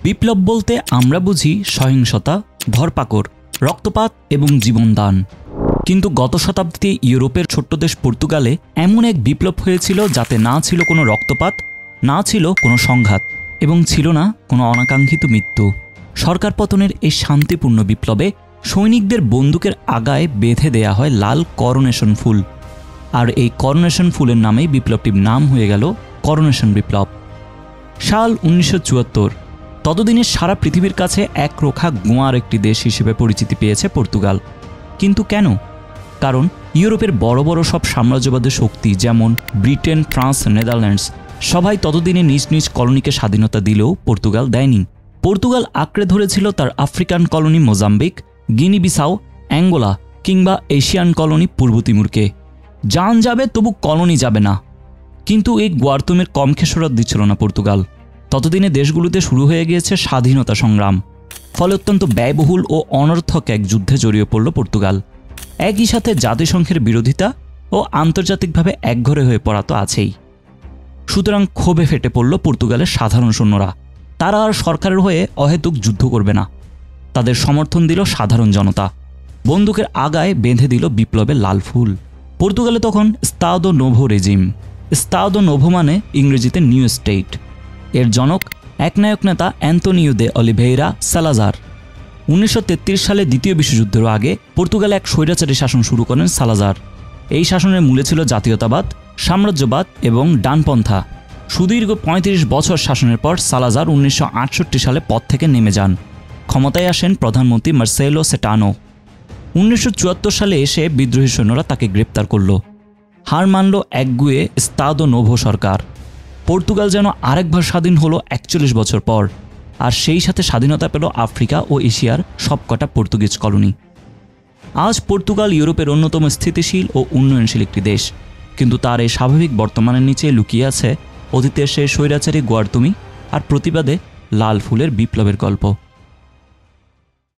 বিপ্লব বলতে আমরা বুঝি সহিংসতা, ধরপাকড়, রক্তপাত এবং জীবনদান। কিন্তু গত শতাব্দীতে ইউরোপের ছোট্ট দেশ পর্তুগালে এমন এক বিপ্লব হয়েছিল যাতে না ছিল কোনো রক্তপাত, না ছিল কোনো সংঘাত এবং ছিল না কোনো অনাকাঙ্ক্ষিত মৃত্যু। সরকার পতনের এই শান্তিপূর্ণ বিপ্লবে সৈনিকদের বন্দুকের আগায় বেঁধে দেয়া হয় লাল করোনেশন ফুল, আর এই করোনেশন ফুলের নামেই বিপ্লবটির নাম হয়ে গেল করোনেশন বিপ্লব। সাল 1974। ততদিনে সারা পৃথিবীর কাছে একরোখা গোঁয়ার একটি দেশ হিসেবে পরিচিতি পেয়েছে পর্তুগাল। কিন্তু কেন? কারণ ইউরোপের বড় বড় সব সাম্রাজ্যবাদী শক্তি যেমন ব্রিটেন, ফ্রান্স, নেদারল্যান্ডস সবাই ততদিনে নিজ নিজ কলোনিকে স্বাধীনতা দিলেও পর্তুগাল দেয়নি। পর্তুগাল আঁকড়ে ধরেছিল তার আফ্রিকান কলোনি মোজাম্বিক, গিনি বিসাও, অ্যাঙ্গোলা কিংবা এশিয়ান কলোনি পূর্ব তিমুরকে। জান যাবে তবু কলোনি যাবে না। কিন্তু এই গোয়ার্তুমের কম খেসারত দিচ্ছিল না পর্তুগাল। ততদিনে দেশগুলোতে শুরু হয়ে গিয়েছে স্বাধীনতা সংগ্রাম। ফলে অত্যন্ত ব্যয়বহুল ও অনর্থক এক যুদ্ধে জড়িয়ে পড়ল পর্তুগাল। একই সাথে জাতিসংঘের বিরোধিতা ও আন্তর্জাতিকভাবে একঘরে হয়ে পড়া তো আছেই। সুতরাং ক্ষোভে ফেটে পড়ল পর্তুগালের সাধারণ সৈন্যরা। তারা আর সরকারের হয়ে অহেতুক যুদ্ধ করবে না। তাদের সমর্থন দিল সাধারণ জনতা। বন্দুকের আগায় বেঁধে দিল বিপ্লবের লাল ফুল। পর্তুগালে তখন স্তাদো নোভো রেজিম। স্তাদো নোভো মানে ইংরেজিতে নিউ স্টেট। এর জনক একনায়ক নেতা অ্যান্তোনিও দে অলিভেইরা সালাজার। 1933 সালে দ্বিতীয় বিশ্বযুদ্ধের আগে পর্তুগালে এক স্বৈরাচারী শাসন শুরু করেন সালাজার। এই শাসনের মূলে ছিল জাতীয়তাবাদ, সাম্রাজ্যবাদ এবং ডানপন্থা। সুদীর্ঘ 35 বছর শাসনের পর সালাজার 1968 সালে পদ থেকে নেমে যান। ক্ষমতায় আসেন প্রধানমন্ত্রী মার্সেলো সেটানো। 1974 সালে এসে বিদ্রোহী সৈন্যরা তাকে গ্রেপ্তার করল। হার মানল একগুয়ে স্তাদো নোভো সরকার। পর্তুগাল যেন আরেকবার স্বাধীন হলো 41 বছর পর, আর সেই সাথে স্বাধীনতা পেল আফ্রিকা ও এশিয়ার সবকটা পর্তুগিজ কলোনি। আজ পর্তুগাল ইউরোপের অন্যতম স্থিতিশীল ও উন্নয়নশীল একটি দেশ, কিন্তু তার এই স্বাভাবিক বর্তমানের নিচে লুকিয়ে আছে অতীতের সেই স্বৈরাচারী গোয়ার্তুমি আর প্রতিবাদে লাল ফুলের বিপ্লবের গল্প।